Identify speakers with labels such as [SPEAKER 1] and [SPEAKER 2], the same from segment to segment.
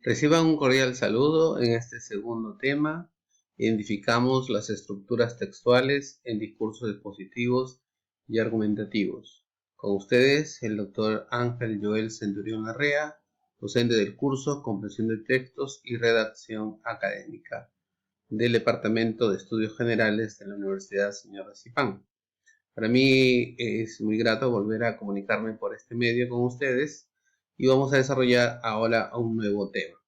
[SPEAKER 1] Reciban un cordial saludo en este segundo tema. Identificamos las estructuras textuales en discursos expositivos y argumentativos. Con ustedes, el doctor Ángel Joel Centurión Larrea, docente del curso Comprensión de Textos y Redacción Académica del Departamento de Estudios Generales de la Universidad Señor Recipán. Para mí es muy grato volver a comunicarme por este medio con ustedes y vamos a desarrollar ahora un nuevo tema.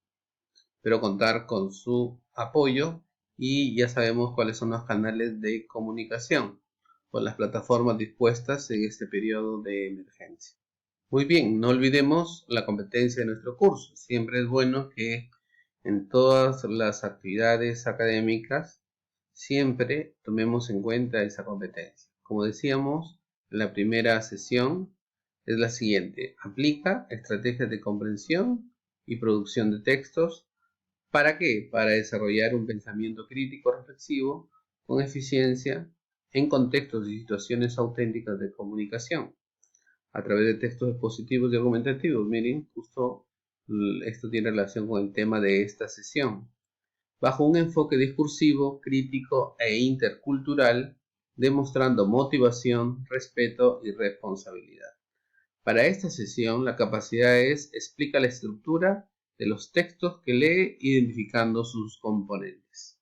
[SPEAKER 1] Espero contar con su apoyo y ya sabemos cuáles son los canales de comunicación con las plataformas dispuestas en este periodo de emergencia. Muy bien, no olvidemos la competencia de nuestro curso. Siempre es bueno que en todas las actividades académicas siempre tomemos en cuenta esa competencia. Como decíamos, la primera sesión es la siguiente: aplica estrategias de comprensión y producción de textos. ¿Para qué? Para desarrollar un pensamiento crítico reflexivo con eficiencia en contextos y situaciones auténticas de comunicación a través de textos expositivos y argumentativos. Miren, justo esto tiene relación con el tema de esta sesión. Bajo un enfoque discursivo, crítico e intercultural, demostrando motivación, respeto y responsabilidad. Para esta sesión, la capacidad explica la estructura de los textos que lee, identificando sus componentes.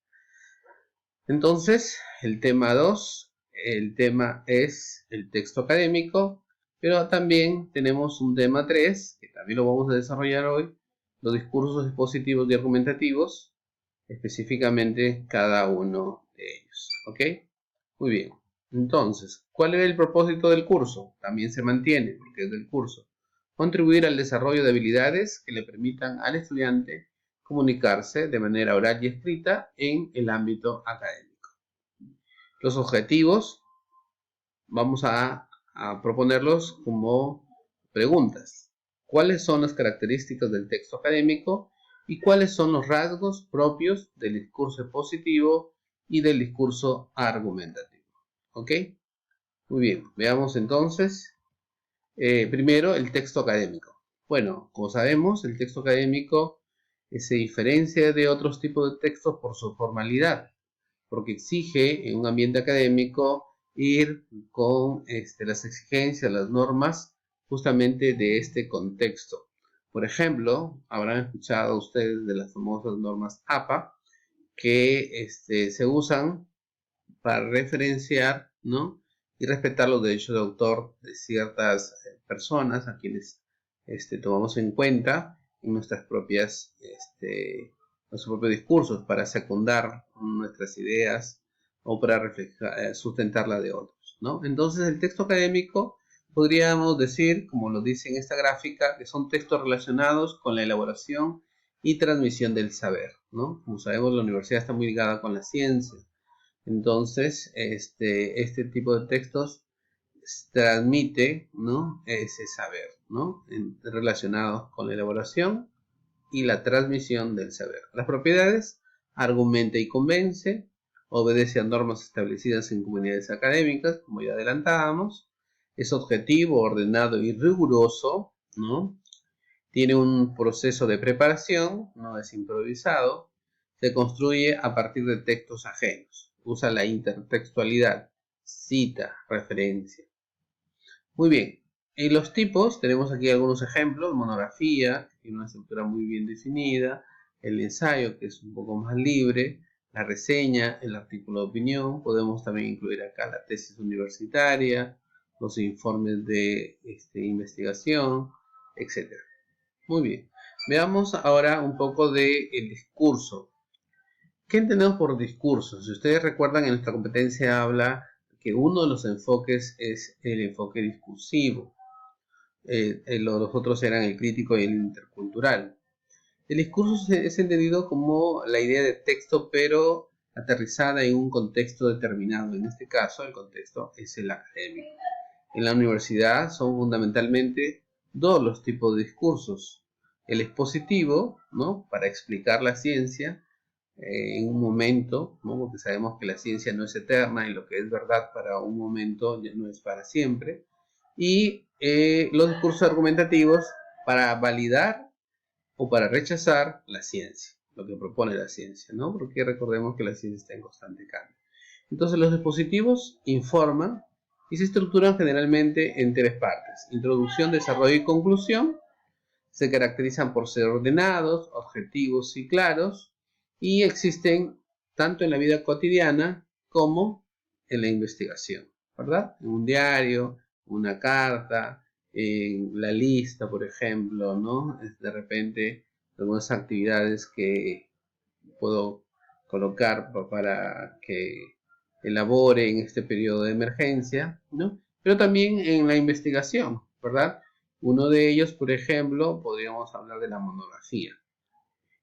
[SPEAKER 1] Entonces, el tema 2, el tema es el texto académico, pero también tenemos un tema 3, que también lo vamos a desarrollar hoy, los discursos expositivos y argumentativos, específicamente cada uno de ellos. ¿Ok? Muy bien. Entonces, ¿cuál es el propósito del curso? También se mantiene, porque es del curso. Contribuir al desarrollo de habilidades que le permitan al estudiante comunicarse de manera oral y escrita en el ámbito académico. Los objetivos vamos a proponerlos como preguntas. ¿Cuáles son las características del texto académico y cuáles son los rasgos propios del discurso expositivo y del discurso argumentativo? ¿Ok? Muy bien, veamos entonces primero el texto académico. Bueno, como sabemos, el texto académico se diferencia de otros tipos de textos por su formalidad, porque exige en un ambiente académico ir con las exigencias, las normas justamente de este contexto. Por ejemplo, habrán escuchado ustedes de las famosas normas APA que se usan para referenciar, ¿no?, y respetar los derechos de autor de ciertas personas a quienes tomamos en cuenta en nuestros propios discursos para secundar nuestras ideas o para sustentar la de otros, ¿no? Entonces, el texto académico podríamos decir, como lo dice en esta gráfica, que son textos relacionados con la elaboración y transmisión del saber, ¿no? Como sabemos, la universidad está muy ligada con la ciencia. Entonces, este tipo de textos transmite, ¿no?, ese saber, ¿no?, relacionados con la elaboración y la transmisión del saber. Las propiedades: argumenta y convence, obedece a normas establecidas en comunidades académicas, como ya adelantábamos, es objetivo, ordenado y riguroso, ¿no?, tiene un proceso de preparación, no es improvisado, se construye a partir de textos ajenos, usa la intertextualidad, cita, referencia. Muy bien, en los tipos tenemos aquí algunos ejemplos: monografía, que tiene una estructura muy bien definida; el ensayo, que es un poco más libre; la reseña, el artículo de opinión; podemos también incluir acá la tesis universitaria, los informes de investigación, etc. Muy bien, veamos ahora un poco del discurso. ¿Qué entendemos por discurso? Si ustedes recuerdan, en nuestra competencia habla que uno de los enfoques es el enfoque discursivo. Los otros eran el crítico y el intercultural. El discurso es entendido como la idea de texto, pero aterrizada en un contexto determinado. En este caso, el contexto es el académico. En la universidad son fundamentalmente dos los tipos de discursos: el expositivo, ¿no?, para explicar la ciencia en un momento, ¿no?, porque sabemos que la ciencia no es eterna y lo que es verdad para un momento ya no es para siempre; y los discursos argumentativos para validar o para rechazar la ciencia, lo que propone la ciencia, ¿no? Porque recordemos que la ciencia está en constante cambio. Entonces los dispositivos informan y se estructuran generalmente en tres partes: introducción, desarrollo y conclusión. Se caracterizan por ser ordenados, objetivos y claros, y existen tanto en la vida cotidiana como en la investigación, ¿verdad? En un diario, una carta, en la lista, por ejemplo, ¿no? De repente, algunas actividades que puedo colocar para que elabore en este periodo de emergencia, ¿no? Pero también en la investigación, ¿verdad? Uno de ellos, por ejemplo, podríamos hablar de la monografía.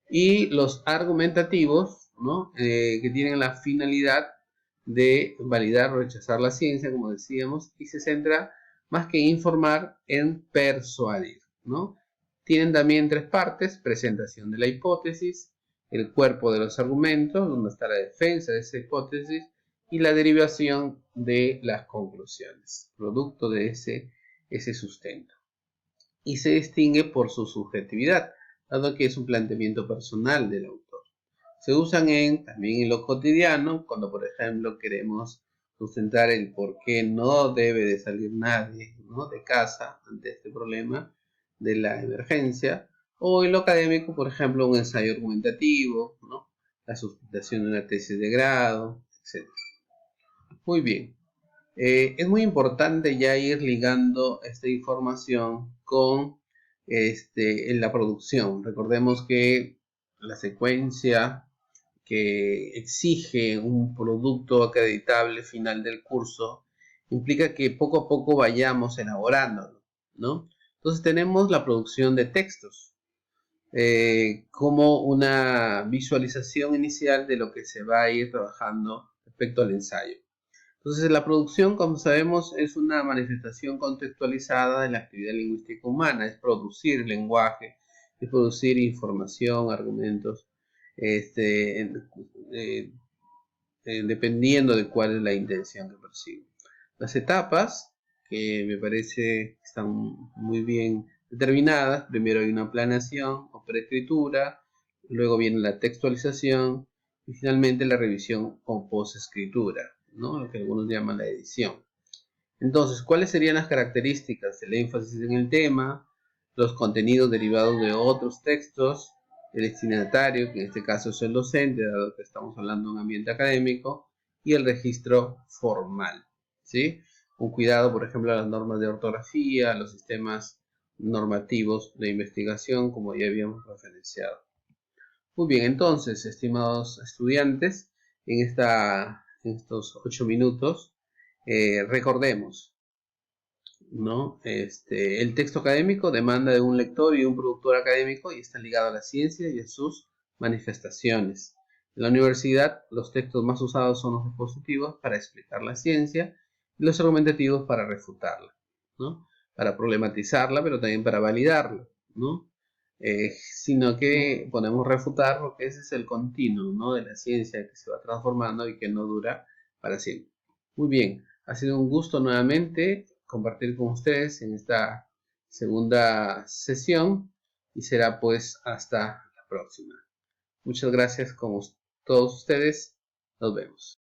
[SPEAKER 1] Y los argumentativos, ¿no? Que tienen la finalidad de validar o rechazar la ciencia, como decíamos, y se centra más que informar en persuadir, ¿no? Tienen también tres partes: presentación de la hipótesis, el cuerpo de los argumentos, donde está la defensa de esa hipótesis, y la derivación de las conclusiones, producto de ese sustento. Y se distingue por su subjetividad, dado que es un planteamiento personal del autor. Se usan también en lo cotidiano, cuando por ejemplo queremos sustentar el por qué no debe de salir nadie, ¿no?, de casa ante este problema de la emergencia, o en lo académico, por ejemplo, un ensayo argumentativo, ¿no?, la sustentación de una tesis de grado, etc. Muy bien. Es muy importante ya ir ligando esta información con en la producción. Recordemos que la secuencia que exige un producto acreditable final del curso implica que poco a poco vayamos elaborándolo, ¿no? Entonces tenemos la producción de textos como una visualización inicial de lo que se va a ir trabajando respecto al ensayo. Entonces, la producción, como sabemos, es una manifestación contextualizada de la actividad lingüística humana. Es producir lenguaje, es producir información, argumentos, dependiendo de cuál es la intención que persigue. Las etapas, que me parece están muy bien determinadas: primero hay una planeación o preescritura, luego viene la textualización y finalmente la revisión o posescritura, ¿no?, lo que algunos llaman la edición. Entonces, ¿cuáles serían las características? El énfasis en el tema, los contenidos derivados de otros textos, el destinatario, que en este caso es el docente, dado que estamos hablando de un ambiente académico, y el registro formal, ¿sí? Un cuidado, por ejemplo, a las normas de ortografía, a los sistemas normativos de investigación, como ya habíamos referenciado. Muy bien, entonces, estimados estudiantes, en estos 8 minutos, recordemos, ¿no? El texto académico demanda de un lector y un productor académico y está ligado a la ciencia y a sus manifestaciones. En la universidad, los textos más usados son los dispositivos para explicar la ciencia y los argumentativos para refutarla, ¿no?, para problematizarla, pero también para validarla, ¿no? Sino que podemos refutar porque ese es el continuo, ¿no?, de la ciencia, que se va transformando y que no dura para siempre. Muy bien, ha sido un gusto nuevamente compartir con ustedes en esta segunda sesión y será pues hasta la próxima. Muchas gracias con todos ustedes. Nos vemos.